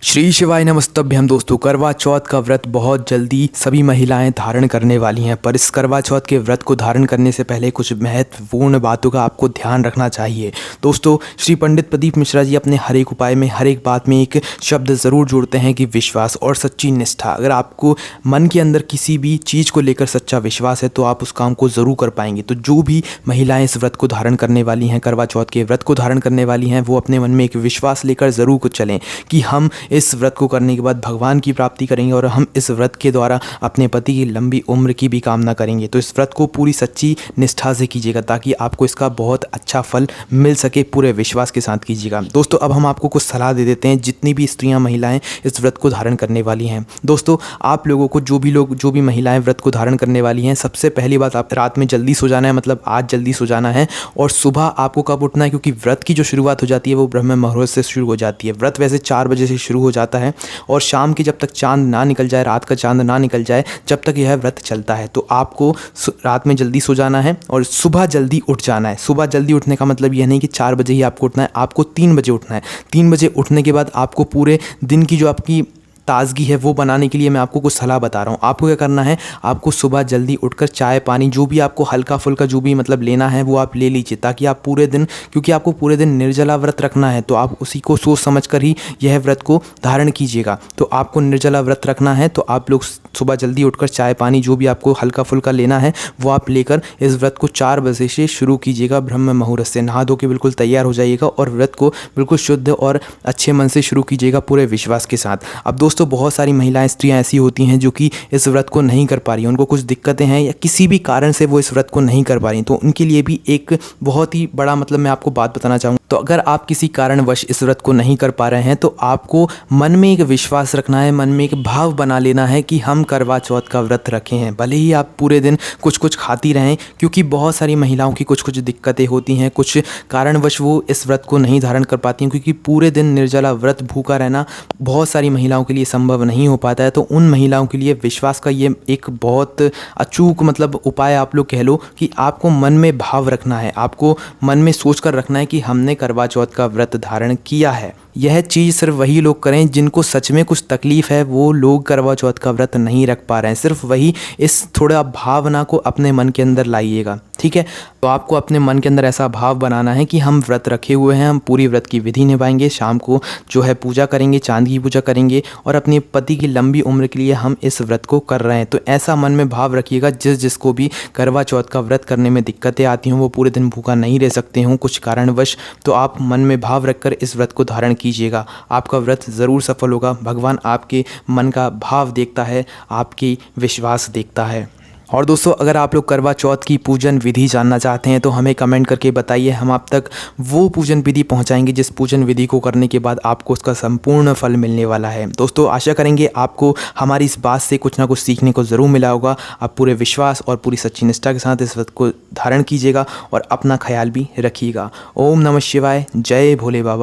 श्री शिवाय नमस्तभ्यम दोस्तों। करवा चौथ का व्रत बहुत जल्दी सभी महिलाएं धारण करने वाली हैं, पर इस करवा चौथ के व्रत को धारण करने से पहले कुछ महत्वपूर्ण बातों का आपको ध्यान रखना चाहिए। दोस्तों, श्री पंडित प्रदीप मिश्रा जी अपने हर एक उपाय में, हर एक बात में एक शब्द ज़रूर जोड़ते हैं कि विश्वास और सच्ची निष्ठा। अगर आपको मन के अंदर किसी भी चीज़ को लेकर सच्चा विश्वास है तो आप उस काम को ज़रूर कर पाएंगे। तो जो भी महिलाएँ इस व्रत को धारण करने वाली हैं, करवा चौथ के व्रत को धारण करने वाली हैं, वो अपने मन में एक विश्वास लेकर ज़रूर कुछ चलें कि हम इस व्रत को करने के बाद भगवान की प्राप्ति करेंगे और हम इस व्रत के द्वारा अपने पति की लंबी उम्र की भी कामना करेंगे। तो इस व्रत को पूरी सच्ची निष्ठा से कीजिएगा ताकि आपको इसका बहुत अच्छा फल मिल सके। पूरे विश्वास के साथ कीजिएगा। दोस्तों, अब हम आपको कुछ सलाह दे देते हैं जितनी भी स्त्रियां महिलाएं इस व्रत को धारण करने वाली हैं। दोस्तों, आप लोगों को जो भी महिलाएं व्रत को धारण करने वाली हैं, सबसे पहली बात, आप रात में जल्दी सो जाना है, मतलब आज जल्दी सो जाना है। और सुबह आपको कब उठना है, क्योंकि व्रत की जो शुरुआत हो जाती है वो ब्रह्म मुहूर्त से शुरू हो जाती है। व्रत वैसे 4 बजे से शुरू हो जाता है और शाम की जब तक चांद ना निकल जाए, रात का चांद ना निकल जाए, जब तक यह व्रत चलता है। तो आपको रात में जल्दी सो जाना है और सुबह जल्दी उठ जाना है। सुबह जल्दी उठने का मतलब यह नहीं कि 4 बजे ही आपको उठना है, आपको 3 बजे उठना है। 3 बजे उठने के बाद आपको पूरे दिन की जो आपकी ताज़गी है वो बनाने के लिए मैं आपको कुछ सलाह बता रहा हूँ। आपको क्या करना है, आपको सुबह जल्दी उठकर चाय पानी जो भी आपको हल्का फुल्का जो भी मतलब लेना है वो आप ले लीजिए, ताकि आप पूरे दिन, क्योंकि आपको पूरे दिन निर्जला व्रत रखना है, तो आप उसी को सोच समझ कर ही यह व्रत को धारण कीजिएगा। तो आपको निर्जला व्रत रखना है तो आप लोग सुबह जल्दी उठकर चाय पानी जो भी आपको हल्का फुल्का लेना है वो आप लेकर इस व्रत को 4 बजे से शुरू कीजिएगा। ब्रह्म मुहूर्त से नहा धो के बिल्कुल तैयार हो जाइएगा और व्रत को बिल्कुल शुद्ध और अच्छे मन से शुरू कीजिएगा, पूरे विश्वास के साथ। अब दोस्तों, बहुत सारी महिलाएं, स्त्रियां ऐसी होती हैं जो कि इस व्रत को नहीं कर पा रही हैं, उनको कुछ दिक्कतें हैं या किसी भी कारण से वो इस व्रत को नहीं कर पा रही, तो उनके लिए भी एक बहुत ही बड़ा मतलब मैं आपको बात बताना चाहूँगा। तो अगर आप किसी कारणवश इस व्रत को नहीं कर पा रहे हैं तो आपको मन में एक विश्वास रखना है, मन में एक भाव बना लेना है कि हम करवा चौथ का व्रत रखे हैं। भले ही आप पूरे दिन कुछ कुछ खाती रहें, क्योंकि बहुत सारी महिलाओं की कुछ कुछ दिक्कतें होती हैं, कुछ कारणवश वो इस व्रत को नहीं धारण कर पाती हैं, क्योंकि पूरे दिन निर्जला व्रत भूखा रहना बहुत सारी महिलाओं के लिए संभव नहीं हो पाता है। तो उन महिलाओं के लिए विश्वास का ये एक बहुत अचूक मतलब उपाय आप लोग कह लो कि आपको मन में भाव रखना है, आपको मन में सोच कर रखना है कि हमने करवा चौथ का व्रत धारण किया है। यह चीज़ सिर्फ वही लोग करें जिनको सच में कुछ तकलीफ़ है, वो लोग करवा चौथ का व्रत नहीं रख पा रहे हैं। सिर्फ वही इस थोड़ा भावना को अपने मन के अंदर लाइएगा, ठीक है। तो आपको अपने मन के अंदर ऐसा भाव बनाना है कि हम व्रत रखे हुए हैं, हम पूरी व्रत की विधि निभाएंगे, शाम को जो है पूजा करेंगे, चांद की पूजा करेंगे और अपने पति की लंबी उम्र के लिए हम इस व्रत को कर रहे हैं। तो ऐसा मन में भाव रखिएगा। जिसको भी करवा चौथ का व्रत करने में दिक्कतें आती हों, वो पूरे दिन भूखा नहीं रह सकते हों कुछ कारणवश, तो आप मन में भाव रखकर इस व्रत को धारण कीजिएगा। आपका व्रत ज़रूर सफल होगा। भगवान आपके मन का भाव देखता है, आपकी विश्वास देखता है। और दोस्तों, अगर आप लोग करवा चौथ की पूजन विधि जानना चाहते हैं तो हमें कमेंट करके बताइए, हम आप तक वो पूजन विधि पहुंचाएंगे जिस पूजन विधि को करने के बाद आपको उसका संपूर्ण फल मिलने वाला है। दोस्तों, आशा करेंगे आपको हमारी इस बात से कुछ ना कुछ सीखने को ज़रूर मिला होगा। आप पूरे विश्वास और पूरी सच्ची निष्ठा के साथ इस व्रत को धारण कीजिएगा और अपना ख्याल भी रखिएगा। ओम नमः शिवाय। जय भोले बाबा।